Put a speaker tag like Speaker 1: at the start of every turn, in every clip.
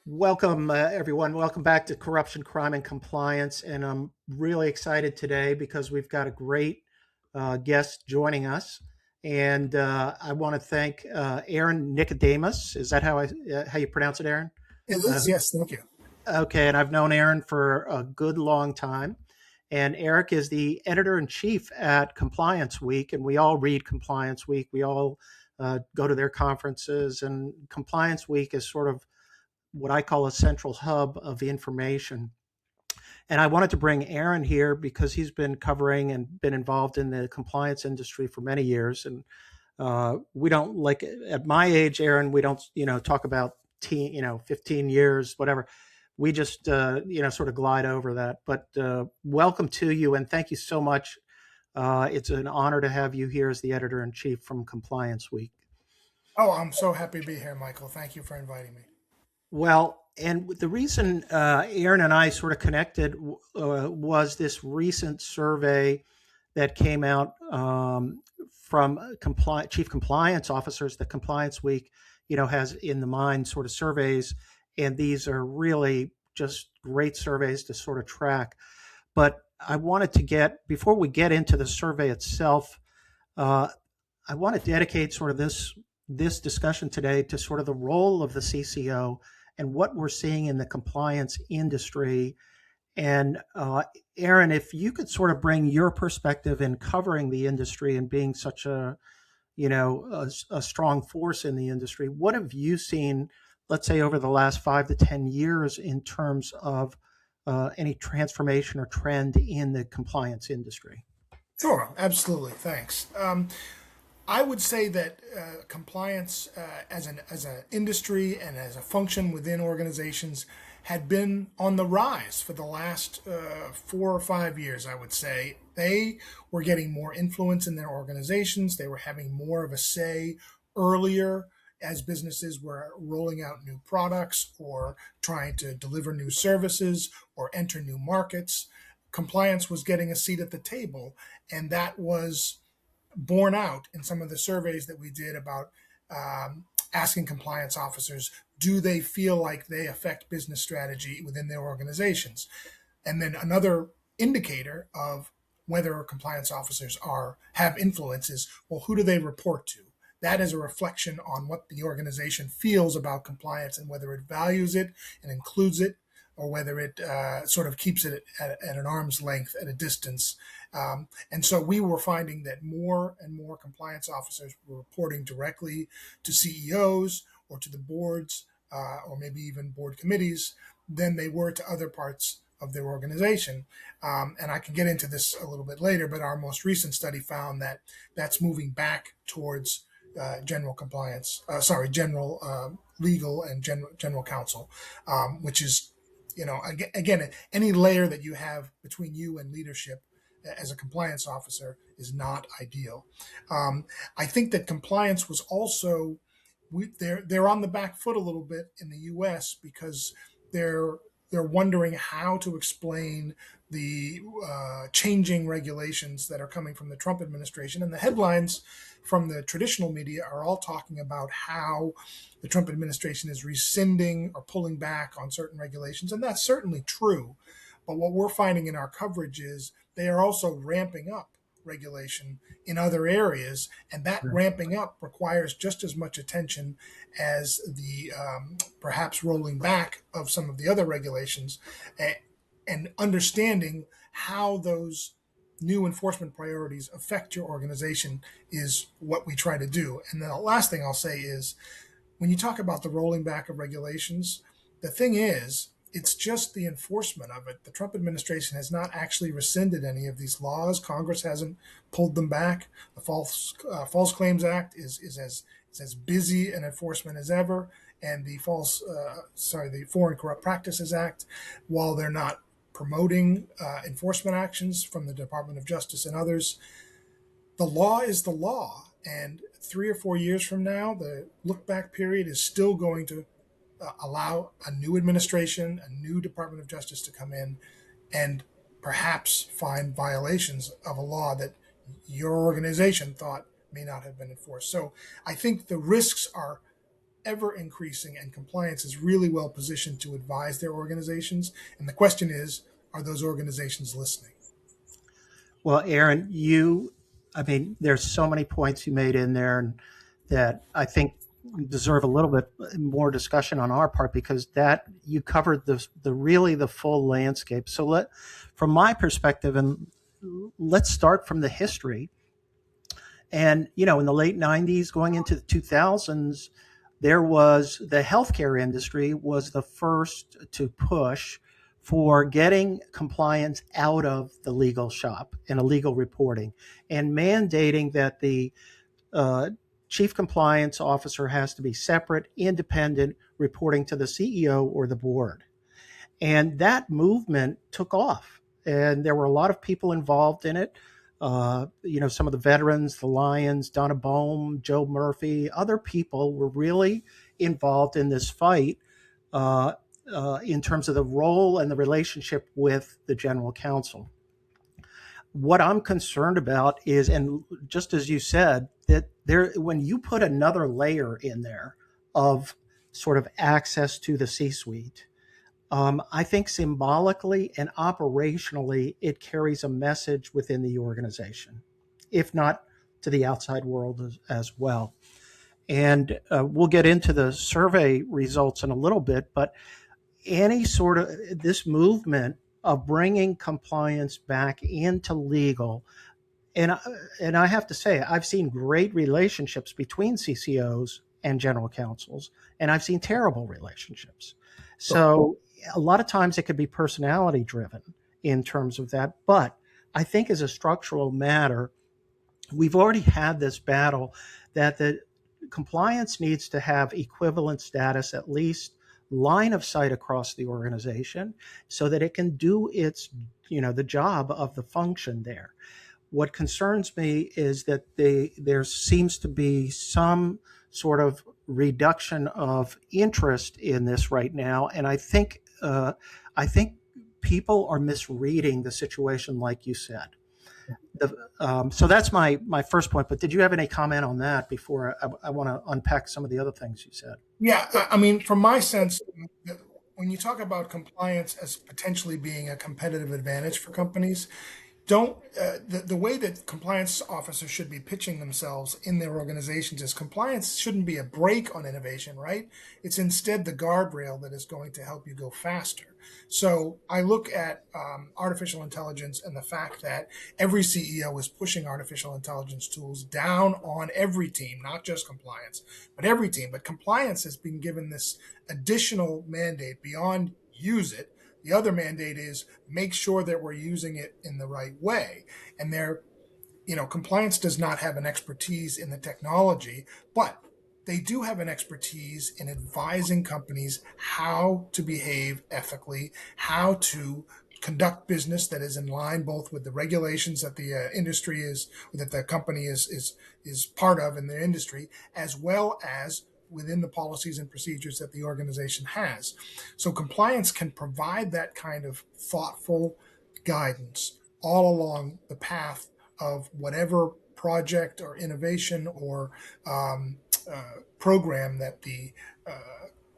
Speaker 1: Welcome, everyone. Welcome back to Corruption, Crime, and Compliance. And I'm really excited today because we've got a great guest joining us. And I want to thank Aaron Nicodemus. Is that how you pronounce it, Aaron?
Speaker 2: It
Speaker 1: Uh,
Speaker 2: is, yes, thank you.
Speaker 1: okay, and I've known Aaron for a good long time. And Eric is the editor in chief at Compliance Week, and we all read Compliance Week. We all go to their conferences, and Compliance Week is sort of what I call a central hub of the information. And I wanted to bring Aaron here because he's been covering and been involved in the compliance industry for many years. And we don't like at my age, Aaron, we don't, talk about 15 years, whatever. We just, sort of glide over that. But welcome to you and thank you so much. It's an honor to have you here as the editor in chief from Compliance Week.
Speaker 2: Oh, I'm so happy to be here, Michael. Thank you for inviting me.
Speaker 1: Well, and the reason Aaron and I sort of connected was this recent survey that came out from chief compliance officers that Compliance Week, has in the mind sort of surveys, and these are really just great surveys to sort of track. But I wanted to get before we get into the survey itself, uh, I want to dedicate sort of this discussion today to sort of the role of the CCO and what we're seeing in the compliance industry. And Aaron, if you could sort of bring your perspective in covering the industry and being such a strong force in the industry, what have you seen, let's say, over the last 5 to 10 years in terms of any transformation or trend in the compliance industry?
Speaker 2: Sure, absolutely. Thanks. I would say that compliance as an industry and as a function within organizations had been on the rise for the last 4 or 5 years. I would say they were getting more influence in their organizations. They were having more of a say earlier as businesses were rolling out new products or trying to deliver new services or enter new markets. Compliance was getting a seat at the table, and that was borne out in some of the surveys that we did about asking compliance officers, do they feel like they affect business strategy within their organizations? And then another indicator of whether compliance officers have influence is, well, who do they report to? That is a reflection on what the organization feels about compliance and whether it values it and includes it, or whether it sort of keeps it at an arm's length, at a distance. And so we were finding that more and more compliance officers were reporting directly to CEOs or to the boards, or maybe even board committees, than they were to other parts of their organization. And I can get into this a little bit later, but our most recent study found that that's moving back towards general compliance, general legal and general counsel, which is, again, any layer that you have between you and leadership as a compliance officer is not ideal. I think that compliance was also they're on the back foot a little bit in the U.S. because they're they're wondering how to explain the changing regulations that are coming from the Trump administration. And the headlines from the traditional media are all talking about how the Trump administration is rescinding or pulling back on certain regulations. And that's certainly true. But what we're finding in our coverage is they are also ramping up regulation in other areas, and that ramping up requires just as much attention as the perhaps rolling back of some of the other regulations, and understanding how those new enforcement priorities affect your organization is what we try to do. And the last thing I'll say is, when you talk about the rolling back of regulations, the thing is, it's just the enforcement of it. The Trump administration has not actually rescinded any of these laws. Congress hasn't pulled them back. The False Claims Act is as busy an enforcement as ever, and the Foreign Corrupt Practices Act, while they're not promoting enforcement actions from the Department of Justice and others, the law is the law. And 3 or 4 years from now, the look back period is still going to allow a new administration, a new Department of Justice to come in and perhaps find violations of a law that your organization thought may not have been enforced. So I think the risks are ever increasing, and compliance is really well positioned to advise their organizations. And the question is, are those organizations listening?
Speaker 1: Well, Aaron, I mean, there's so many points you made in there and that I think deserve a little bit more discussion on our part because that you covered the full landscape. So from my perspective, and let's start from the history. And in the late '90s, going into the 2000s, there was the healthcare industry was the first to push for getting compliance out of the legal shop and illegal reporting and mandating that the uh, chief compliance officer has to be separate, independent, reporting to the CEO or the board. And that movement took off. And there were a lot of people involved in it. Some of the veterans, the Lions, Donna Bohm, Joe Murphy, other people were really involved in this fight in terms of the role and the relationship with the general counsel. What I'm concerned about is, and just as you said, that when you put another layer in there of sort of access to the C-suite, I think symbolically and operationally, it carries a message within the organization, if not to the outside world as well. And we'll get into the survey results in a little bit, but any sort of this movement of bringing compliance back into legal, and and I have to say, I've seen great relationships between CCOs and general counsels, and I've seen terrible relationships. So a lot of times it could be personality driven in terms of that. But I think as a structural matter, we've already had this battle that the compliance needs to have equivalent status, at least line of sight across the organization, so that it can do its, the job of the function there. What concerns me is that there seems to be some sort of reduction of interest in this right now, and I think people are misreading the situation, like you said. So that's my first point. But did you have any comment on that before I want to unpack some of the other things you said?
Speaker 2: Yeah, I mean, from my sense, when you talk about compliance as potentially being a competitive advantage for companies, don't the way that compliance officers should be pitching themselves in their organizations is compliance shouldn't be a brake on innovation, right? It's instead the guardrail that is going to help you go faster. So I look at artificial intelligence and the fact that every CEO is pushing artificial intelligence tools down on every team, not just compliance, but every team. But compliance has been given this additional mandate beyond use it. The other mandate is make sure that we're using it in the right way. And compliance does not have an expertise in the technology, but they do have an expertise in advising companies how to behave ethically, how to conduct business that is in line both with the regulations that the industry is, that the company is part of in the industry, as well as within the policies and procedures that the organization has. So compliance can provide that kind of thoughtful guidance all along the path of whatever project or innovation or program that the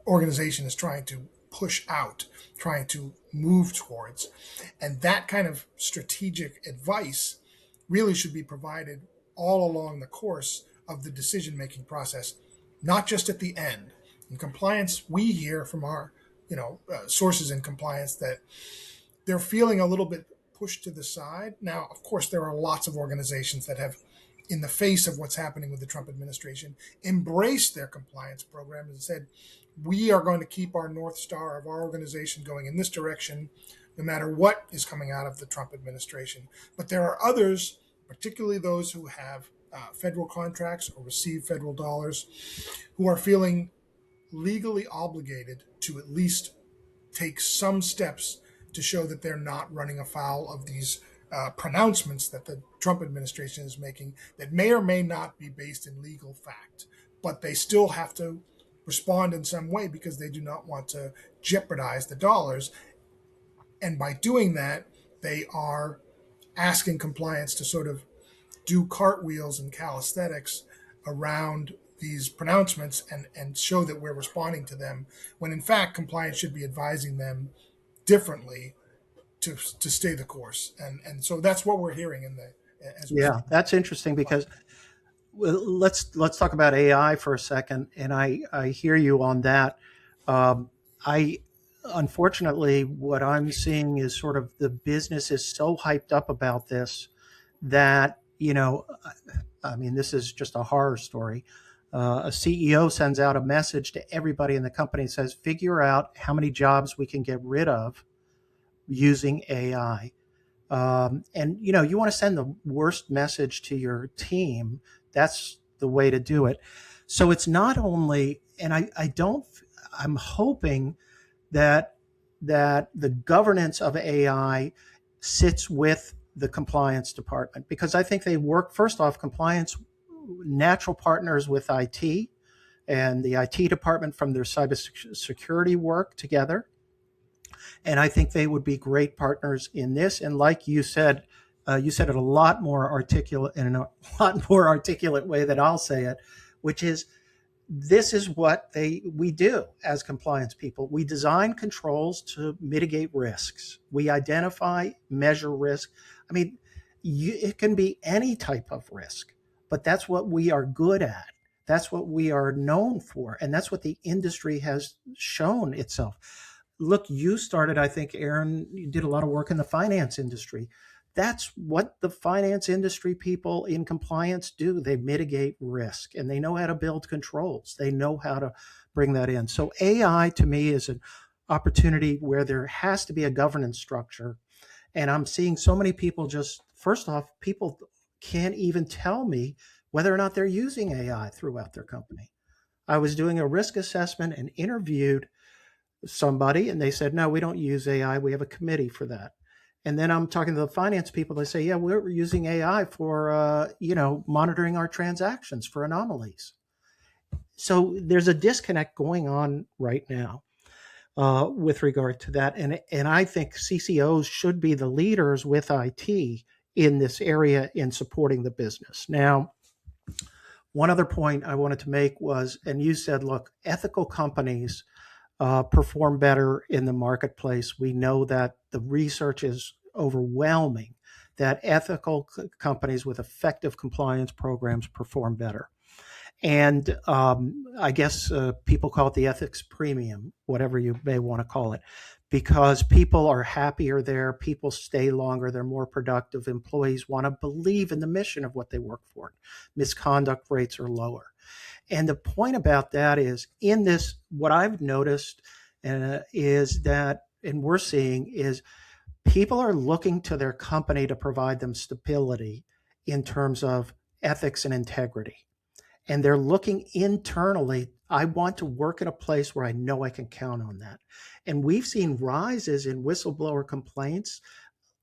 Speaker 2: organization is trying to push out, trying to move towards. And that kind of strategic advice really should be provided all along the course of the decision making process, not just at the end. In compliance, we hear from our sources in compliance that they're feeling a little bit pushed to the side. Now, of course, there are lots of organizations that have, in the face of what's happening with the Trump administration, embraced their compliance program and said, we are going to keep our North Star of our organization going in this direction, no matter what is coming out of the Trump administration. But there are others, particularly those who have federal contracts or receive federal dollars, who are feeling legally obligated to at least take some steps to show that they're not running afoul of these pronouncements that the Trump administration is making that may or may not be based in legal fact, but they still have to respond in some way because they do not want to jeopardize the dollars. And by doing that, they are asking compliance to sort of do cartwheels and calisthenics around these pronouncements and show that we're responding to them, when in fact compliance should be advising them differently to stay the course. And so that's what we're hearing in the as we
Speaker 1: Yeah,
Speaker 2: speak.
Speaker 1: that's interesting because well, let's talk about AI for a second, and I hear you on that. I unfortunately what I'm seeing is sort of the business is so hyped up about this that I mean this is just a horror story. A CEO sends out a message to everybody in the company and says, "Figure out how many jobs we can get rid of using AI." And you want to send the worst message to your team. That's the way to do it. So it's not only, and I don't, I'm hoping that the governance of AI sits with the compliance department, because I think they work, first off, compliance natural partners with IT and the IT department from their cybersecurity work together, and I think they would be great partners in this. And like you said it a lot more articulate in a lot more articulate way than I'll say it, which is this is what we do as compliance people. We design controls to mitigate risks. We identify, measure risk. I mean, it can be any type of risk, but that's what we are good at. That's what we are known for, and that's what the industry has shown itself. Look, you started, I think, Aaron, you did a lot of work in the finance industry. That's what the finance industry people in compliance do. They mitigate risk and they know how to build controls. They know how to bring that in. So AI to me is an opportunity where there has to be a governance structure. And I'm seeing so many people just, first off, people can't even tell me whether or not they're using AI throughout their company. I was doing a risk assessment and interviewed somebody and they said, no, we don't use AI. We have a committee for that. And then I'm talking to the finance people. They say, yeah, we're using AI for, monitoring our transactions for anomalies. So there's a disconnect going on right now with regard to that. And I think CCOs should be the leaders with IT in this area in supporting the business. Now, one other point I wanted to make was, and you said, look, ethical companies perform better in the marketplace. We know that the research is overwhelming that ethical companies with effective compliance programs perform better. And I guess people call it the ethics premium, whatever you may want to call it, because people are happier there, people stay longer, they're more productive, employees want to believe in the mission of what they work for. Misconduct rates are lower. And the point about that is, in this, what I've noticed is that, and we're seeing, is people are looking to their company to provide them stability in terms of ethics and integrity. And they're looking internally. I want to work at a place where I know I can count on that. And we've seen rises in whistleblower complaints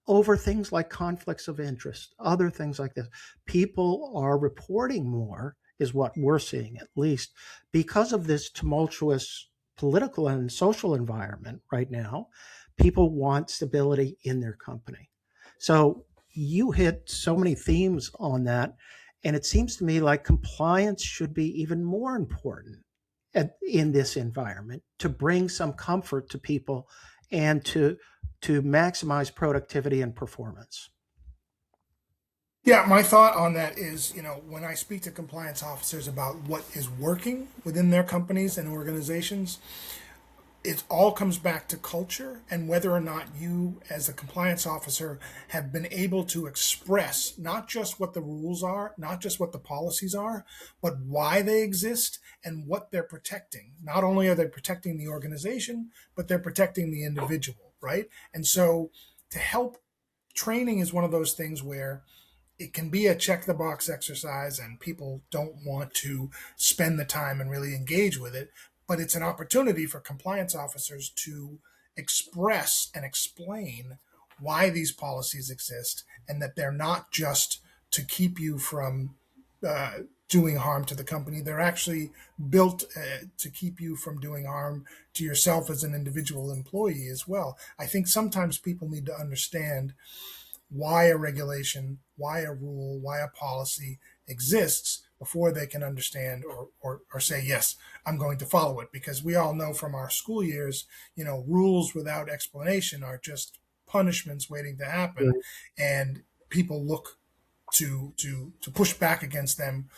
Speaker 1: over things like conflicts of interest, other things like this. People are reporting more, is what we're seeing, at least, because of this tumultuous political and social environment right now. People want stability in their company. So you hit so many themes on that. And it seems to me like compliance should be even more important in this environment to bring some comfort to people and to maximize productivity and performance.
Speaker 2: Yeah, my thought on that is, when I speak to compliance officers about what is working within their companies and organizations, it all comes back to culture and whether or not you, as a compliance officer, have been able to express not just what the rules are, not just what the policies are, but why they exist and what they're protecting. Not only are they protecting the organization, but they're protecting the individual, right? And so to help, training is one of those things where it can be a check the box exercise and people don't want to spend the time and really engage with it, but it's an opportunity for compliance officers to express and explain why these policies exist and that they're not just to keep you from uh, doing harm to the company. They're actually built to keep you from doing harm to yourself as an individual employee as well. I think sometimes people need to understand why a regulation, why a rule, why a policy exists before they can understand or say, yes, I'm going to follow it. Because we all know from our school years, rules without explanation are just punishments waiting to happen. And people look to push back against them.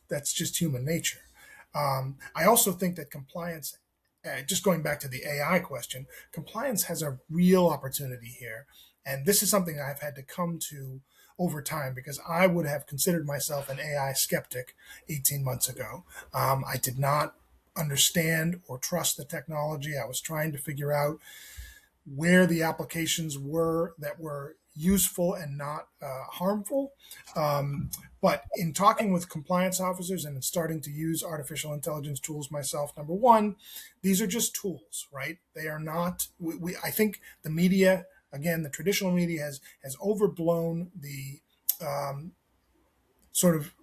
Speaker 2: That's just human nature. I also think that compliance, just going back to the AI question, compliance has a real opportunity here. And this is something I've had to come to over time, because I would have considered myself an AI skeptic 18 months ago. I did not understand or trust the technology. I was trying to figure out where the applications were that were useful and not harmful. But in talking with compliance officers and starting to use artificial intelligence tools myself, number one, these are just tools, right? They are not. I think the media, again, the traditional media has overblown the sort of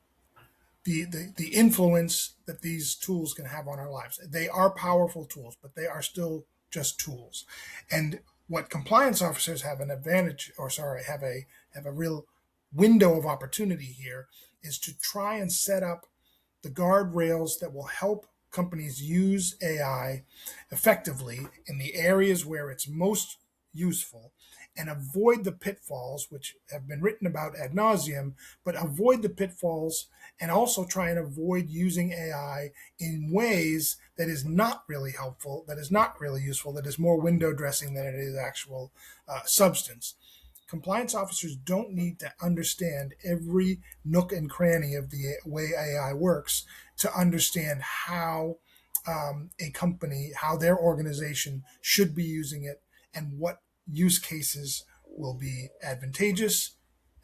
Speaker 2: the influence that these tools can have on our lives. They are powerful tools, but they are still just tools. And what compliance officers have an advantage, or sorry, have a real window of opportunity here, is to try and set up the guardrails that will help companies use AI effectively in the areas where it's most useful, and avoid the pitfalls, which have been written about ad nauseum, but avoid the pitfalls and also try and avoid using AI in ways that is not really helpful, that is not really useful, that is more window dressing than it is actual substance. Compliance officers don't need to understand every nook and cranny of the way AI works to understand how a company, how their organization should be using it, and what use cases will be advantageous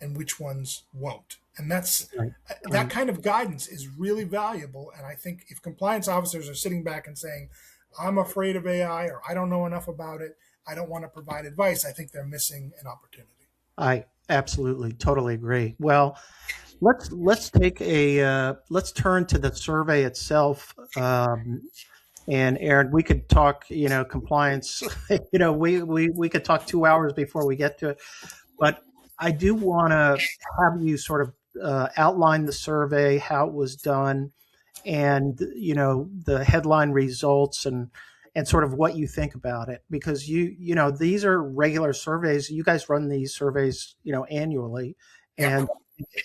Speaker 2: and which ones won't. And
Speaker 1: Right.
Speaker 2: that
Speaker 1: Right.
Speaker 2: kind of guidance is really valuable. And I think if compliance officers are sitting back and saying, I'm afraid of AI, or I don't know enough about it, I don't want to provide advice, I think they're missing an opportunity.
Speaker 1: I absolutely, totally agree. Well, let's turn to the survey itself. And Aaron, we could talk, compliance. We could talk 2 hours before we get to it. But I do want to have you sort of outline the survey, how it was done, and the headline results, and sort of what you think about it, because these are regular surveys. You guys run these surveys annually,
Speaker 2: Yep.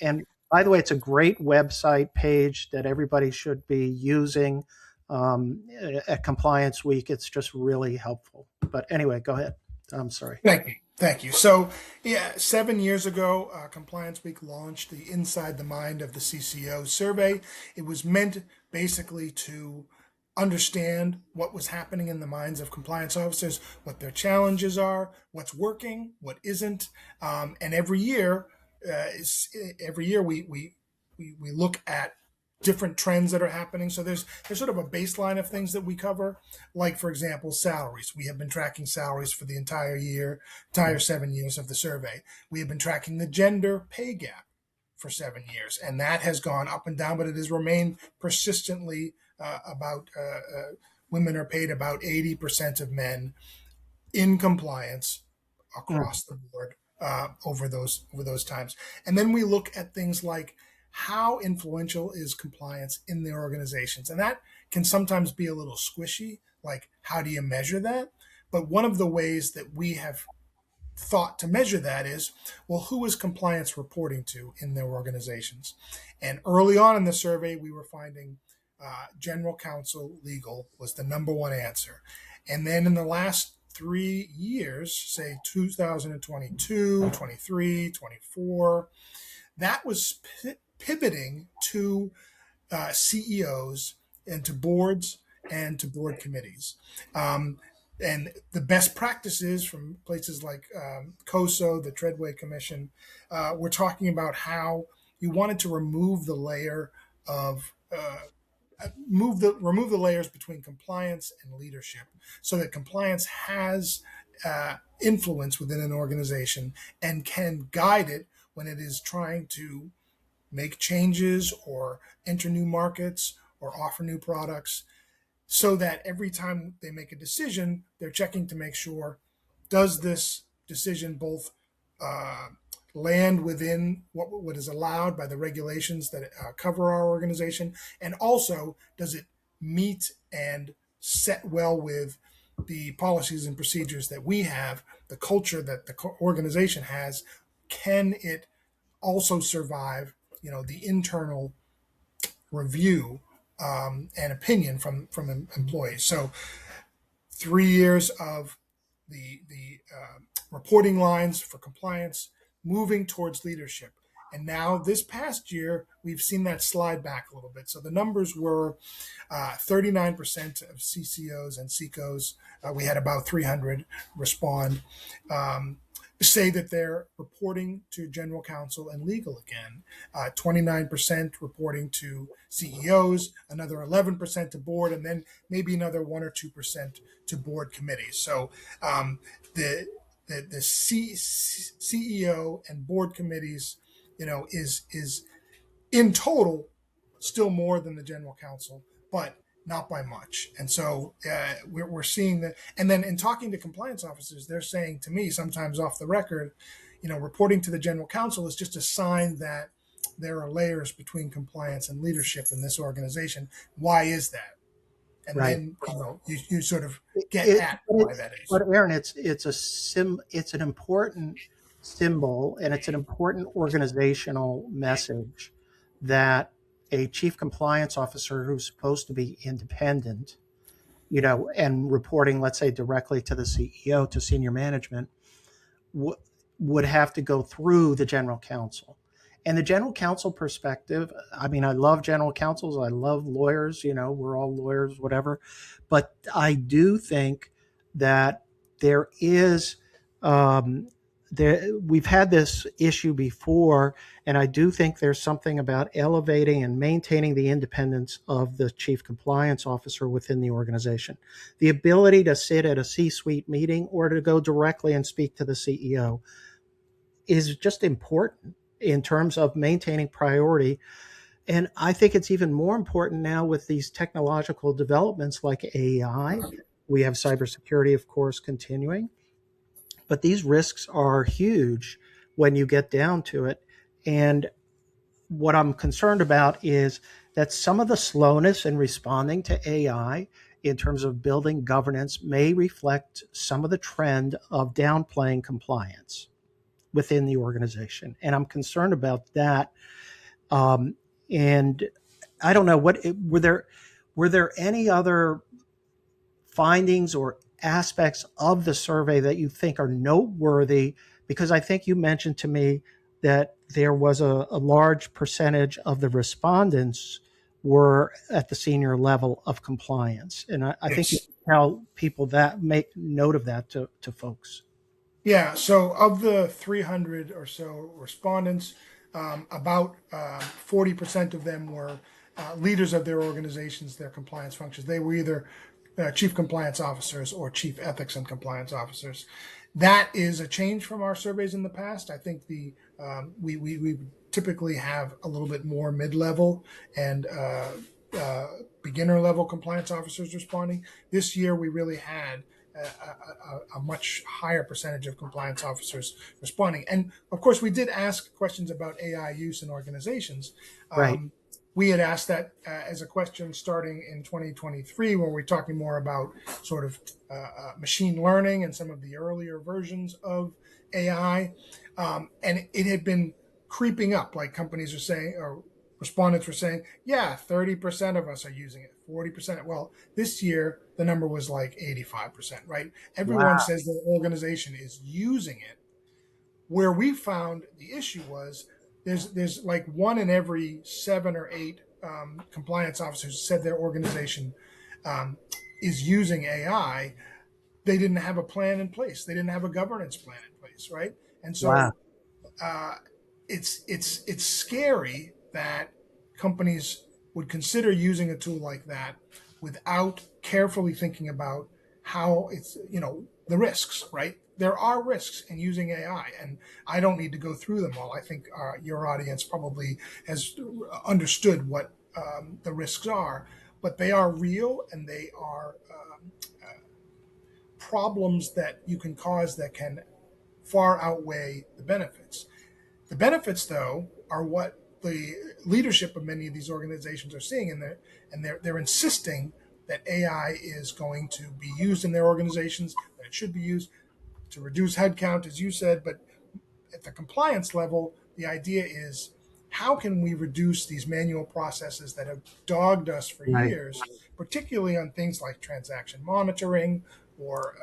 Speaker 1: and by the way, it's a great website page that everybody should be using at Compliance Week. It's just really helpful. But anyway, go ahead. I'm sorry.
Speaker 2: Thank you. Thank you. So, yeah, 7 years ago, Compliance Week launched the Inside the Mind of the CCO survey. It was meant basically to understand what was happening in the minds of compliance officers, what their challenges are, what's working, what isn't. And every year we look at different trends that are happening. So there's sort of a baseline of things that we cover, like for example, salaries. We have been tracking salaries for the entire 7 years of the survey. We have been tracking the gender pay gap for 7 years, and that has gone up and down, but it has remained persistently about women are paid about 80% of men in compliance
Speaker 1: Mm,
Speaker 2: across the board over those times. And then we look at things like how influential is compliance in their organizations, and that can sometimes be a little squishy. Like, how do you measure that? But one of the ways that we have thought to measure that is, well, who is compliance reporting to in their organizations? And early on in the survey, we were finding general counsel, legal was the number one answer. And then in the last 3 years, say 2022, 23, 24, that was pivoting to CEOs and to boards and to board committees. And the best practices from places like COSO, the Treadway Commission, we're talking about how you wanted to remove the layer of remove the layers between compliance and leadership, so that compliance has influence within an organization and can guide it when it is trying to make changes or enter new markets or offer new products, so that every time they make a decision, they're checking to make sure, does this decision both uh, land within what is allowed by the regulations that cover our organization, and also does it meet and set well with the policies and procedures that we have, the culture that the organization has. Can it also survive, the internal review and opinion from employees? So 3 years of the reporting lines for compliance, moving towards leadership. And now this past year, we've seen that slide back a little bit. So the numbers were 39% of CCOs and CCOs. We had about 300 respond. Um, Say that they're reporting to general counsel and legal again. 29% reporting to CEOs, another 11% to board, and then maybe another 1 or 2% to board committees. So the CEO and board committees, is in total still more than the general counsel, but not by much. And so we're seeing that. And then in talking to compliance officers, they're saying to me, sometimes off the record, reporting to the general counsel is just a sign that there are layers between compliance and leadership in this organization. Why is that? And
Speaker 1: Right.
Speaker 2: then you sort of get
Speaker 1: It,
Speaker 2: at
Speaker 1: but,
Speaker 2: why that is.
Speaker 1: but Aaron, it's an important symbol, and it's an important organizational message that a chief compliance officer who's supposed to be independent, and reporting, let's say, directly to the CEO, to senior management, w- would have to go through the general counsel. And the general counsel perspective, I mean, I love general counsels. I love lawyers, we're all lawyers, whatever. But I do think that there is, um, we've had this issue before, and I do think there's something about elevating and maintaining the independence of the chief compliance officer within the organization. The ability to sit at a C-suite meeting or to go directly and speak to the CEO is just important in terms of maintaining priority. And I think it's even more important now with these technological developments like AI. We have cybersecurity, of course, continuing, but these risks are huge when you get down to it. And what I'm concerned about is that some of the slowness in responding to AI in terms of building governance may reflect some of the trend of downplaying compliance within the organization. And I'm concerned about that. And I don't know, were there any other findings or aspects of the survey that you think are noteworthy? Because I think you mentioned to me that there was a large percentage of the respondents were at the senior level of compliance. And I think you
Speaker 2: Yes.
Speaker 1: tell people that, make note of that to folks.
Speaker 2: Yeah, so of the 300 or so respondents, about 40% of them were leaders of their organizations, their compliance functions. They were either chief compliance officers or chief ethics and compliance officers. That is a change from our surveys in the past. I think we typically have a little bit more mid-level and beginner level compliance officers responding. This year, we really had a much higher percentage of compliance officers responding. And of course, we did ask questions about AI use in organizations.
Speaker 1: Right.
Speaker 2: We had asked that as a question starting in 2023, when we're talking more about sort of machine learning and some of the earlier versions of AI. And it had been creeping up, like companies are saying, or respondents were saying, yeah, 30% of us are using it, 40%. Well, this year, the number was like 85%, right? Everyone
Speaker 1: Wow.
Speaker 2: says their organization is using it. Where we found the issue was there's like one in every 7 or 8 compliance officers said their organization um, is using AI. They didn't have a plan in place. They didn't have a governance plan in place, right? And
Speaker 1: Wow.
Speaker 2: so uh, it's scary that companies would consider using a tool like that without carefully thinking about how it's the risks, right? There are risks in using AI, and I don't need to go through them all. I think your audience probably has understood what the risks are, but they are real, and they are problems that you can cause that can far outweigh the benefits. The benefits, though, are what the leadership of many of these organizations are seeing, and they're insisting that AI is going to be used in their organizations, that it should be used to reduce headcount, as you said. But at the compliance level, the idea is how can we reduce these manual processes that have dogged us for
Speaker 1: Right.
Speaker 2: years, particularly on things like transaction monitoring or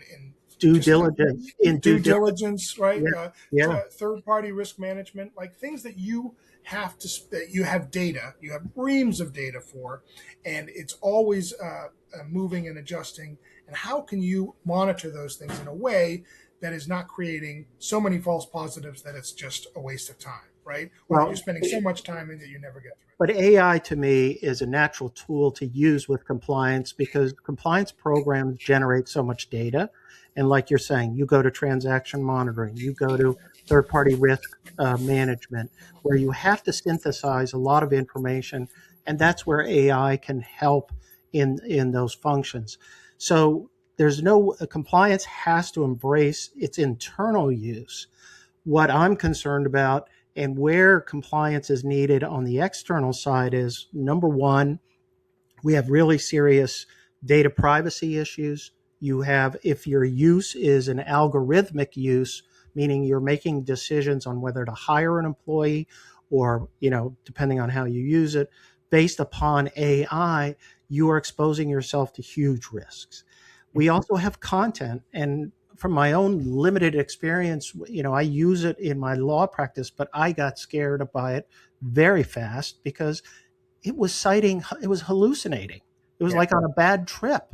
Speaker 2: in
Speaker 1: Due
Speaker 2: just
Speaker 1: diligence. In due
Speaker 2: due
Speaker 1: diligence.
Speaker 2: diligence, right?
Speaker 1: Yeah. Yeah.
Speaker 2: Third party risk management, like things that you have to that you have data, you have reams of data for, and it's always moving and adjusting. And how can you monitor those things in a way that is not creating so many false positives that it's just a waste of time, right? Or that you're
Speaker 1: Well,
Speaker 2: spending so much time in that you never get through
Speaker 1: but AI to me is a natural tool to use with compliance because compliance programs generate so much data. And like you're saying, you go to transaction monitoring, you go to third party risk management, where you have to synthesize a lot of information. And that's where AI can help in those functions. So there's no compliance has to embrace its internal use. What I'm concerned about and where compliance is needed on the external side is number one, we have really serious data privacy issues. You have, if your use is an algorithmic use, meaning you're making decisions on whether to hire an employee or, depending on how you use it, based upon AI, you are exposing yourself to huge risks. We also have content, and from my own limited experience, I use it in my law practice, but I got scared by it very fast because it was hallucinating. It was
Speaker 2: it.
Speaker 1: like on a bad trip.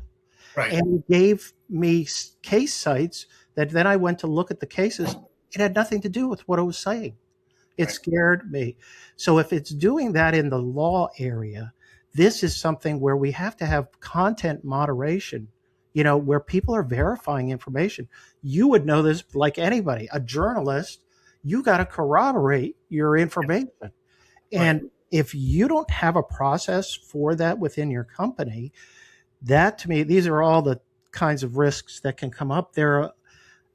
Speaker 2: Yeah, right,
Speaker 1: And it gave me case sites that then I went to look at the cases. It had nothing to do with what it was saying. It
Speaker 2: right,
Speaker 1: scared me. So if it's doing that in the law area, this is something where we have to have content moderation, where people are verifying information. You would know this like anybody, a journalist, you got to corroborate your information.
Speaker 2: right.
Speaker 1: And if you don't have a process for that within your company, that to me, these are all the kinds of risks that can come up there,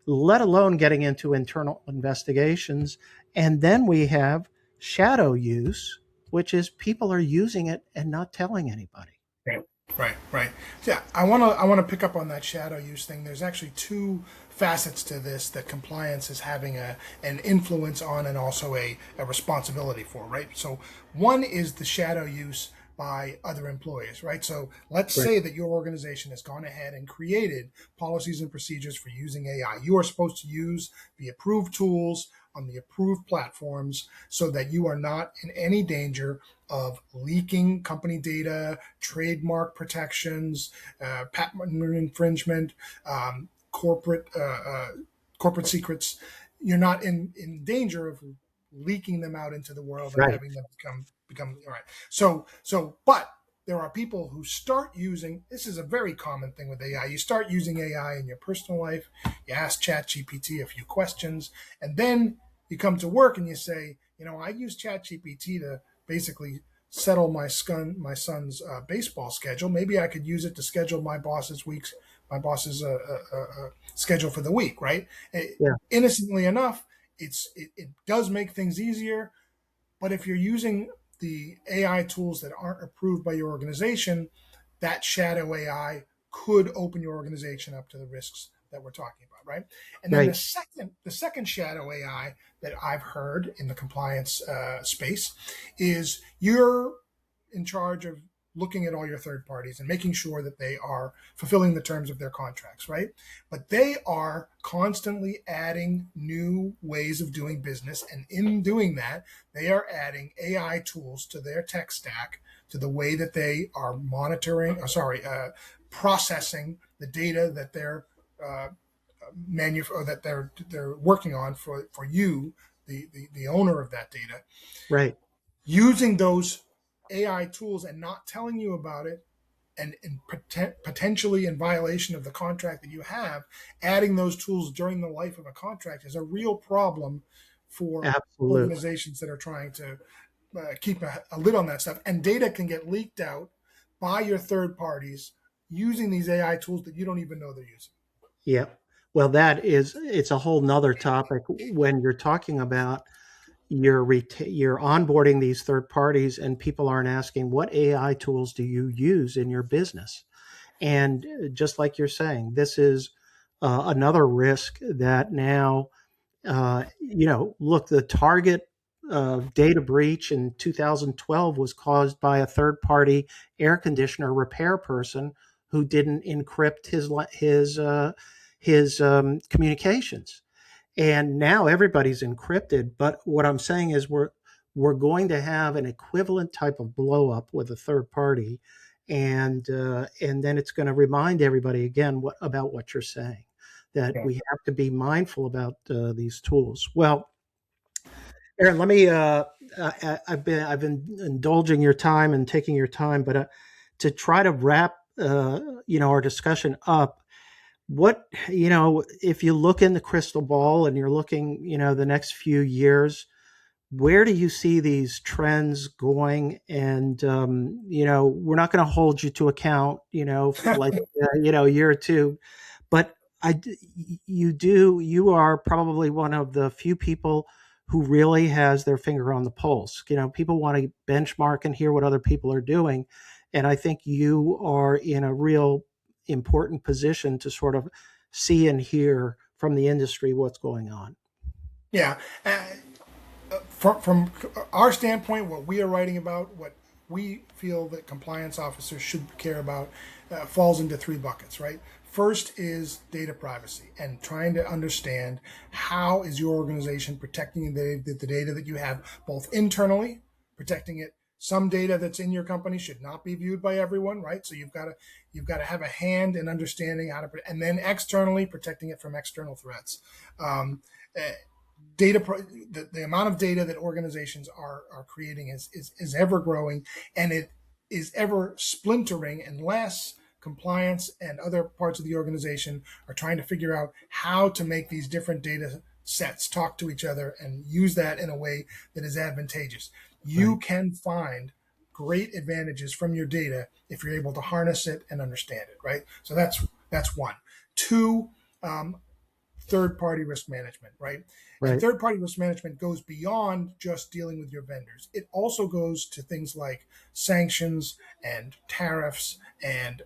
Speaker 1: let alone getting into internal investigations. And then we have shadow use, which is people are using it and not telling anybody.
Speaker 2: Right, right, right. Yeah, I wanna pick up on that shadow use thing. There's actually two facets to this that compliance is having an influence on and also a responsibility for, right? So one is the shadow use by other employees, right? So let's
Speaker 1: Right.
Speaker 2: say that your organization has gone ahead and created policies and procedures for using AI. You are supposed to use the approved tools on the approved platforms so that you are not in any danger of leaking company data, trademark protections, patent infringement, corporate corporate secrets. You're not in danger of leaking them out into the world and
Speaker 1: Right.
Speaker 2: having them become all right. But there are people who start using, this is a very common thing with AI. You start using AI in your personal life, you ask ChatGPT a few questions, and then you come to work and you say, I use ChatGPT to basically settle my son's baseball schedule. Maybe I could use it to schedule my boss's schedule for the week, right?
Speaker 1: Yeah.
Speaker 2: Innocently enough, it does make things easier. But if you're using the AI tools that aren't approved by your organization, that shadow AI could open your organization up to the risks that we're talking about, right? And then
Speaker 1: Right.
Speaker 2: the second shadow AI that I've heard in the compliance space is you're in charge of looking at all your third parties and making sure that they are fulfilling the terms of their contracts, right? But they are constantly adding new ways of doing business. And in doing that, they are adding AI tools to their tech stack, to the way that they are processing the data that they're uh, or that they're working on for you, the owner of that data,
Speaker 1: Right.
Speaker 2: using those AI tools and not telling you about it, and potentially in violation of the contract that you have, adding those tools during the life of a contract is a real problem for
Speaker 1: Absolutely.
Speaker 2: organizations that are trying to keep a lid on that stuff. And data can get leaked out by your third parties using these AI tools that you don't even know they're using.
Speaker 1: Yeah. Well, it's a whole nother topic when you're talking about. you're onboarding these third parties, and people aren't asking, what AI tools do you use in your business? And just like you're saying, this is another risk that now, look, the Target data breach in 2012 was caused by a third party air conditioner repair person who didn't encrypt his communications. And now everybody's encrypted. But what I'm saying is we're going to have an equivalent type of blow up with a third party, and then it's going to remind everybody again about what you're saying, that
Speaker 2: Yeah.
Speaker 1: we have to be mindful about these tools. Well, Aaron, let me. I've been indulging your time and taking your time, but to try to wrap our discussion up, what, if you look in the crystal ball and you're looking, the next few years, where do you see these trends going? And we're not going to hold you to account, like a year or two, but you are probably one of the few people who really has their finger on the pulse. People want to benchmark and hear what other people are doing, and I think you are in a real important position to sort of see and hear from the industry what's going on.
Speaker 2: Yeah. From our standpoint, what we are writing about, what we feel that compliance officers should care about, falls into three buckets, right? First is data privacy and trying to understand how is your organization protecting the data that you have, both internally, protecting it. Some data that's in your company should not be viewed by everyone, right? So you've got to have a hand in understanding how to, and then externally protecting it from external threats. Uh, Data, the amount of data that organizations are creating is ever growing, and it is ever splintering unless compliance and other parts of the organization are trying to figure out how to make these different data sets talk to each other and use that in a way that is advantageous. You
Speaker 1: Right.
Speaker 2: can find great advantages from your data if you're able to harness it and understand it, right? So that's one. Two, third party risk management, right? And
Speaker 1: Right.
Speaker 2: third party risk management goes beyond just dealing with your vendors. It also goes to things like sanctions and tariffs and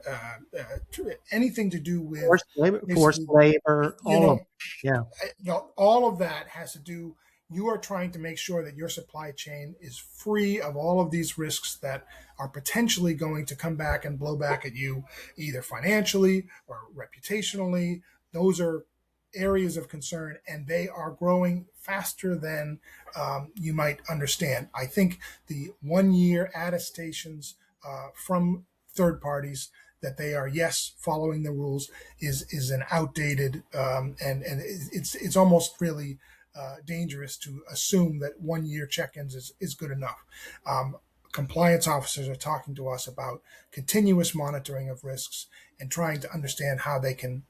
Speaker 2: anything to do with
Speaker 1: Forced
Speaker 2: basically,
Speaker 1: labor,
Speaker 2: you
Speaker 1: all of
Speaker 2: know,
Speaker 1: yeah.
Speaker 2: all of that has to do. You are trying to make sure that your supply chain is free of all of these risks that are potentially going to come back and blow back at you, either financially or reputationally. Those are areas of concern, and they are growing faster than you might understand. I think the 1 year attestations from third parties that they are, yes, following the rules is an outdated, and it's almost really dangerous to assume that 1 year check-ins is good enough. Um, Compliance officers are talking to us about continuous monitoring of risks and trying to understand how they can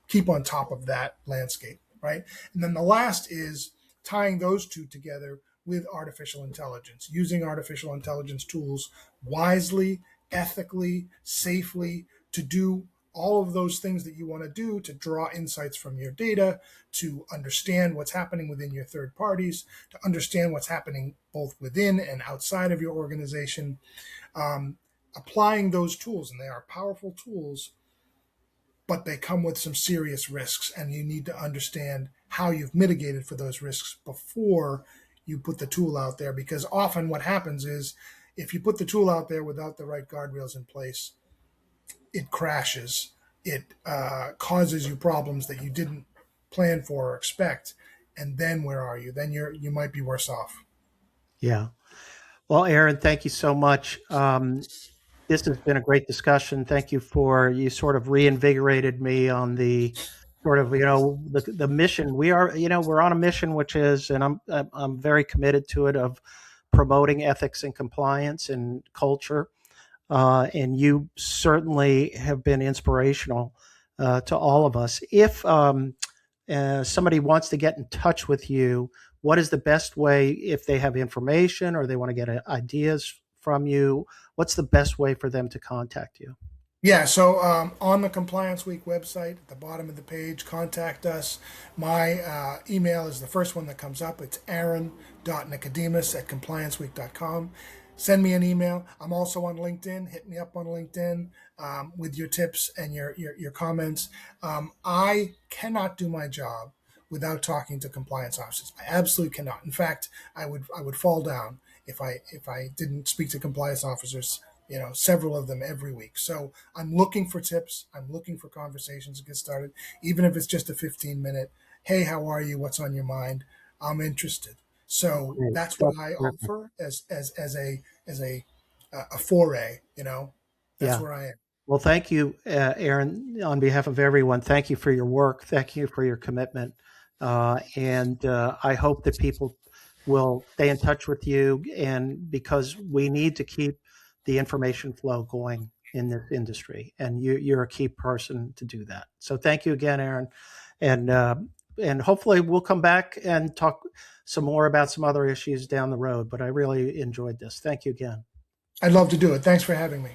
Speaker 2: keep on top of that landscape, right? And then the last is tying those two together with artificial intelligence, using artificial intelligence tools wisely, ethically, safely to do all of those things that you want to do, to draw insights from your data, to understand what's happening within your third parties, to understand what's happening both within and outside of your organization. Um, Applying those tools, and they are powerful tools, but they come with some serious risks, and you need to understand how you've mitigated for those risks before you put the tool out there. Because often what happens is, if you put the tool out there without the right guardrails in place, it crashes. It causes you problems that you didn't plan for or expect, and then where are you? Then you might be worse off.
Speaker 1: Yeah. Well, Aaron, thank you so much. This has been a great discussion. Thank you for you sort of reinvigorated me on the sort of the mission. We're on a mission, which is, and I'm very committed to it, of promoting ethics and compliance and culture. And you certainly have been inspirational to all of us. If somebody wants to get in touch with you, what is the best way, if they have information or they want to get ideas from you? What's the best way for them to contact you?
Speaker 2: Yeah, so on the Compliance Week website, at the bottom of the page, contact us. My email is the first one that comes up. It's aaron.nicodemus@complianceweek.com. Send me an email. I'm also on LinkedIn. Hit me up on LinkedIn with your tips and your comments. I cannot do my job without talking to compliance officers. I absolutely cannot. In fact, I would fall down if I didn't speak to compliance officers, several of them every week. So I'm looking for tips. I'm looking for conversations to get started, even if it's just a 15-minute. Hey, how are you? What's on your mind? I'm interested. So
Speaker 1: Great.
Speaker 2: that's what
Speaker 1: That's
Speaker 2: I
Speaker 1: terrific.
Speaker 2: offer as a foray. That's
Speaker 1: Yeah.
Speaker 2: where I am.
Speaker 1: Well, thank you, Aaron, on behalf of everyone. Thank you for your work. Thank you for your commitment. And I hope that people will stay in touch with you, and because we need to keep the information flow going in this industry, and you're a key person to do that. So thank you again, Aaron, and uh, and hopefully we'll come back and talk some more about some other issues down the road. But I really enjoyed this. Thank you again.
Speaker 2: I'd love to do it. Thanks for having me.